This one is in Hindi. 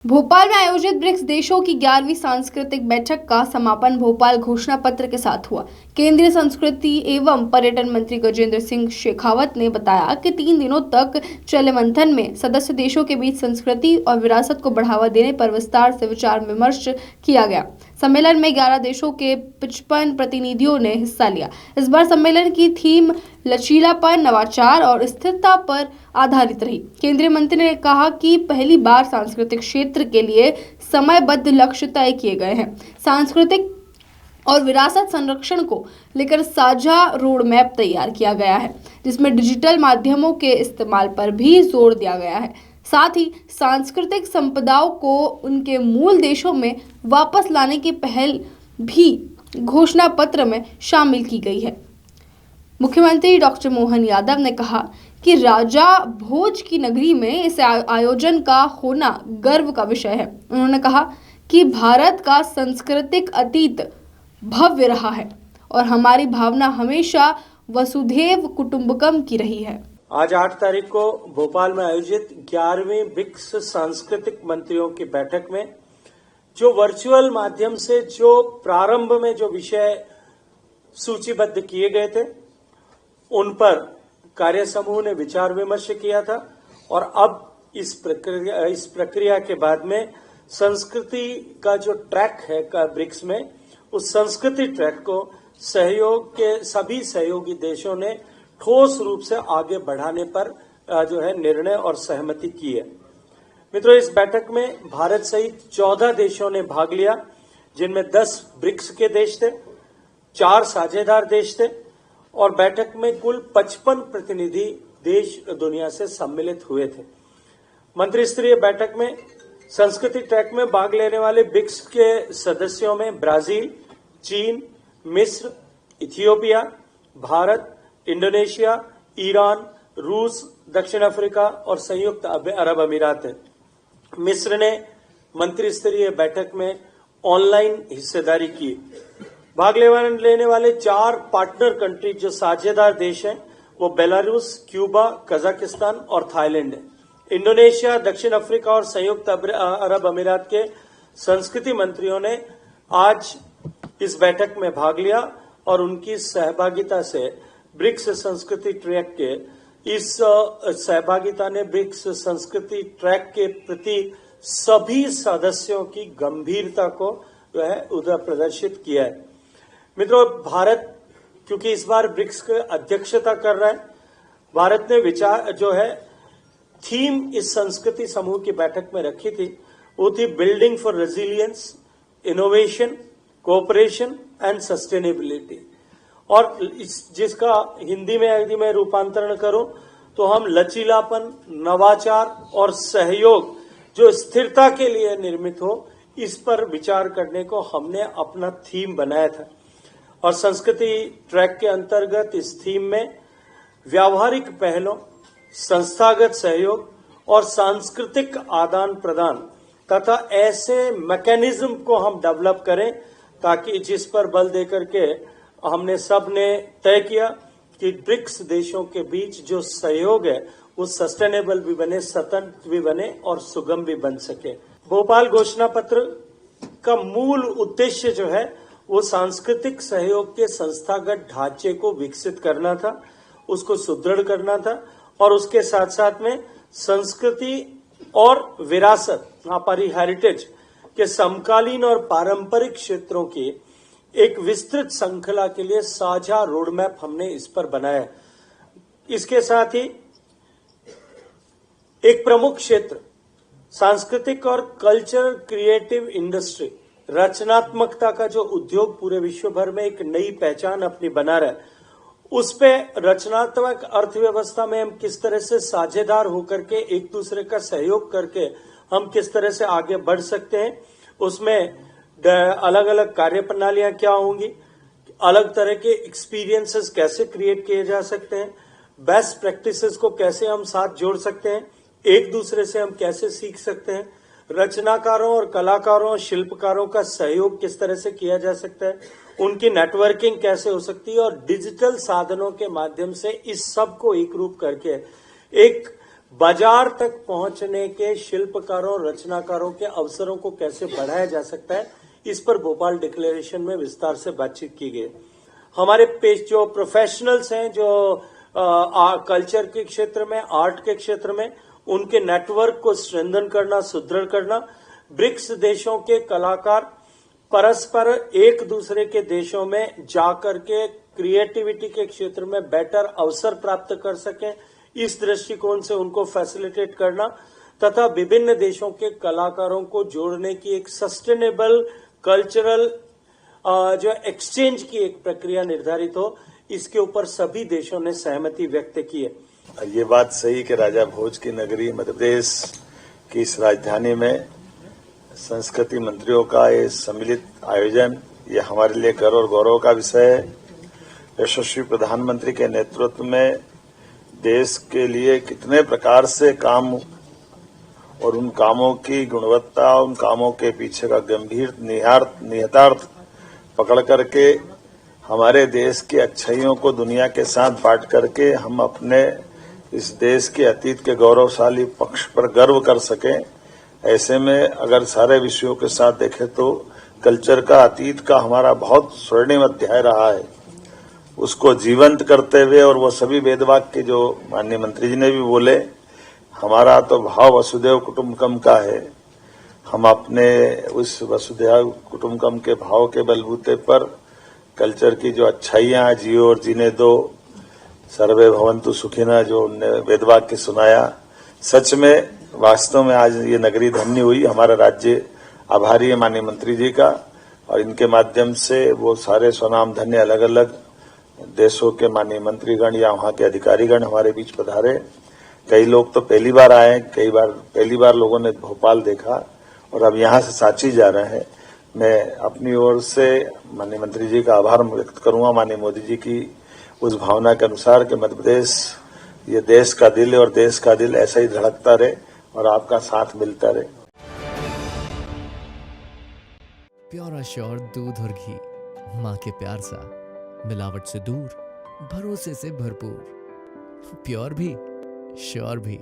भोपाल में आयोजित ब्रिक्स देशों की 11वीं सांस्कृतिक बैठक का समापन भोपाल घोषणा पत्र के साथ हुआ। केंद्रीय संस्कृति एवं पर्यटन मंत्री गजेंद्र सिंह शेखावत ने बताया कि 3 दिनों तक चले मंथन में सदस्य देशों के बीच संस्कृति और विरासत को बढ़ावा देने पर विस्तार से विचार विमर्श किया गया। सम्मेलन में 11 देशों के 55 प्रतिनिधियों ने हिस्सा लिया। इस बार सम्मेलन की थीम लचीलापन, नवाचार और स्थिरता पर आधारित रही। केंद्रीय मंत्री ने कहा कि पहली बार सांस्कृतिक क्षेत्र के लिए समयबद्ध लक्ष्य तय किए गए हैं। सांस्कृतिक और विरासत संरक्षण को लेकर साझा रोड मैप तैयार किया गया है, जिसमें डिजिटल माध्यमों के इस्तेमाल पर भी जोर दिया गया है। साथ ही सांस्कृतिक संपदाओं को उनके मूल देशों में वापस लाने की पहल भी घोषणा पत्र में शामिल की गई है। मुख्यमंत्री डॉक्टर मोहन यादव ने कहा कि राजा भोज की नगरी में इस आयोजन का होना गर्व का विषय है। उन्होंने कहा कि भारत का सांस्कृतिक अतीत भव्य रहा है और हमारी भावना हमेशा वसुधैव कुटुंबकम की रही है। आज 8 तारीख को भोपाल में आयोजित 11वीं ब्रिक्स सांस्कृतिक मंत्रियों की बैठक में जो वर्चुअल माध्यम से जो प्रारंभ में जो विषय सूचीबद्ध किए गए थे, उन पर कार्य समूह ने विचार विमर्श किया था और अब इस प्रक्रिया के बाद में संस्कृति का जो ट्रैक है का ब्रिक्स में, उस संस्कृति ट्रैक को सहयोग के सभी सहयोगी देशों ने ठोस रूप से आगे बढ़ाने पर जो है निर्णय और सहमति की है। मित्रों, इस बैठक में भारत सहित 14 देशों ने भाग लिया, जिनमें 10 ब्रिक्स के देश थे, 4 साझेदार देश थे और बैठक में कुल 55 प्रतिनिधि देश दुनिया से सम्मिलित हुए थे। मंत्री स्तरीय बैठक में संस्कृति ट्रैक में भाग लेने वाले ब्रिक्स के सदस्यों में ब्राजील, चीन, मिस्र, इथियोपिया, भारत, इंडोनेशिया, ईरान, रूस, दक्षिण अफ्रीका और संयुक्त अरब अमीरात है। मिस्र ने मंत्री स्तरीय बैठक में ऑनलाइन हिस्सेदारी की। भाग लेने वाले 4 पार्टनर कंट्री जो साझेदार देश हैं, वो बेलारूस, क्यूबा, कजाकिस्तान और थाईलैंड है। इंडोनेशिया, दक्षिण अफ्रीका और संयुक्त अरब अमीरात के संस्कृति मंत्रियों ने आज इस बैठक में भाग लिया और उनकी सहभागिता से ब्रिक्स संस्कृति ट्रैक के इस सहभागिता ने ब्रिक्स संस्कृति ट्रैक के प्रति सभी सदस्यों की गंभीरता को जो है उधर प्रदर्शित किया है। मित्रों, भारत क्योंकि इस बार ब्रिक्स की अध्यक्षता कर रहा है, भारत ने विचार जो है थीम इस संस्कृति समूह की बैठक में रखी थी, वो थी building for resilience, innovation, cooperation and sustainability. और जिसका हिंदी में यदि मैं रूपांतरण करूं तो हम लचीलापन, नवाचार और सहयोग जो स्थिरता के लिए निर्मित हो, इस पर विचार करने को हमने अपना थीम बनाया था। और संस्कृति ट्रैक के अंतर्गत इस थीम में व्यावहारिक पहलों, संस्थागत सहयोग और सांस्कृतिक आदान प्रदान तथा ऐसे मैकेनिज्म को हम डेवलप करें ताकि जिस पर बल देकर के हमने सब ने तय किया कि ब्रिक्स देशों के बीच जो सहयोग है वो सस्टेनेबल भी बने, स्वतंत्र भी बने और सुगम भी बन सके। भोपाल घोषणा पत्र का मूल उद्देश्य जो है वो सांस्कृतिक सहयोग के संस्थागत ढांचे को विकसित करना था, उसको सुदृढ़ करना था और उसके साथ साथ में संस्कृति और विरासत, हमारी हेरिटेज के समकालीन और पारंपरिक क्षेत्रों की एक विस्तृत श्रृंखला के लिए साझा रोडमैप हमने इस पर बनाया। इसके साथ ही एक प्रमुख क्षेत्र सांस्कृतिक और कल्चर क्रिएटिव इंडस्ट्री, रचनात्मकता का जो उद्योग पूरे विश्व भर में एक नई पहचान अपनी बना रहा है, उस पे रचनात्मक अर्थव्यवस्था में हम किस तरह से साझेदार होकर के एक दूसरे का सहयोग करके हम किस तरह से आगे बढ़ सकते हैं, उसमें अलग अलग कार्य प्रणालियां क्या होंगी, अलग तरह के एक्सपीरियंसेस कैसे क्रिएट किए जा सकते हैं, बेस्ट प्रैक्टिसेस को कैसे हम साथ जोड़ सकते हैं, एक दूसरे से हम कैसे सीख सकते हैं, रचनाकारों और कलाकारों और शिल्पकारों का सहयोग किस तरह से किया जा सकता है, उनकी नेटवर्किंग कैसे हो सकती है और डिजिटल साधनों के माध्यम से इस सब को एक रूप करके एक बाजार तक पहुंचने के शिल्पकारों रचनाकारों के अवसरों को कैसे बढ़ाया जा सकता है, इस पर भोपाल डिक्लेरेशन में विस्तार से बातचीत की गई। हमारे पेश जो प्रोफेशनल्स हैं, जो कल्चर के क्षेत्र में, आर्ट के क्षेत्र में, उनके नेटवर्क को स्ट्रेंथन करना, सुदृढ़ करना, ब्रिक्स देशों के कलाकार परस्पर एक दूसरे के देशों में जाकर के क्रिएटिविटी के क्षेत्र में बेटर अवसर प्राप्त कर सकें, इस दृष्टिकोण से उनको फैसिलिटेट करना तथा विभिन्न देशों के कलाकारों को जोड़ने की एक सस्टेनेबल कल्चरल जो एक्सचेंज की एक प्रक्रिया निर्धारित हो, इसके ऊपर सभी देशों ने सहमति व्यक्त की है। ये बात सही कि राजा भोज की नगरी मध्य प्रदेश की इस राजधानी में संस्कृति मंत्रियों का ये सम्मिलित आयोजन, ये हमारे लिए गर्व और गौरव का विषय है। यशस्वी प्रधानमंत्री के नेतृत्व में देश के लिए कितने प्रकार से काम और उन कामों की गुणवत्ता, उन कामों के पीछे का गंभीर निहितार्थ पकड़ करके हमारे देश की अच्छाइयों को दुनिया के साथ बांट करके हम अपने इस देश के अतीत के गौरवशाली पक्ष पर गर्व कर सकें। ऐसे में अगर सारे विषयों के साथ देखें तो कल्चर का, अतीत का हमारा बहुत स्वर्णिम अध्याय रहा है, उसको जीवंत करते हुए, और वो सभी वेद वाक्य जो माननीय मंत्री जी ने भी बोले, हमारा तो भाव वसुधैव कुटुंबकम का है। हम अपने उस वसुधैव कुटुंबकम के भाव के बलबूते पर कल्चर की जो अच्छाइयां, जियो और जीने दो, सर्वे भवन्तु सुखिनः, जो उनने वेद वाक्य सुनाया, सच में वास्तव में आज ये नगरी धन्य हुई। हमारा राज्य आभारी है माननीय मंत्री जी का, और इनके माध्यम से वो सारे स्वनाम धन्य अलग अलग देशों के माननीय मंत्रीगण या वहां के अधिकारीगण हमारे बीच पधारे। कई लोग तो पहली बार आए, पहली बार लोगों ने भोपाल देखा और अब यहां से सांची जा रहे हैं। मैं अपनी ओर से माननीय मंत्री जी का आभार व्यक्त करूंगा, माननीय मोदी जी की उस भावना के अनुसार कि मध्य प्रदेश ये देश का दिल है और देश का दिल ऐसा ही धड़कता रहे और आपका साथ मिलता रहे। प्योर श्योर दूध और घी, माँ के प्यार सा, मिलावट से दूर, भरोसे से भरपूर, प्योर भी श्योर भी।